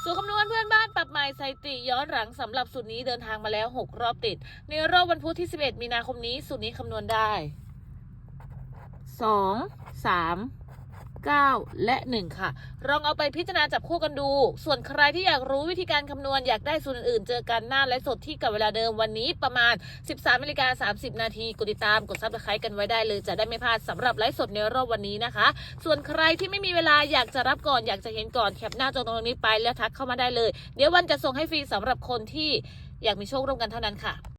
สูตรคำนวณเพื่อนบ้านปรับใหม่สถิติย้อนหลังสำหรับสูตรนี้เดินทางมาแล้ว6รอบติดในรอบวันพุธที่11มีนาคมนี้สูตรนี้คำนวณได้2 3 9 และ1ค่ะลองเอาไปพิจารณาจับคู่กันดูส่วนใครที่อยากรู้วิธีการคำนวณอยากได้สูตรอื่นๆเจอกันหน้าไลฟ์สดที่กับเวลาเดิมวันนี้ประมาณ 13:30 นาทีกดติดตามกดซับสไครต์กันไว้ได้เลยจะได้ไม่พลาดสำหรับไลฟ์สดในรอบวันนี้นะคะส่วนใครที่ไม่มีเวลาอยากจะรับก่อนอยากจะเห็นก่อนแคปหน้าจอตรงนี้ไปแล้วทักเข้ามาได้เลยเดี๋ยววันจะส่งให้ฟรีสำหรับคนที่อยากมีโชคร่วมกันเท่านั้นค่ะ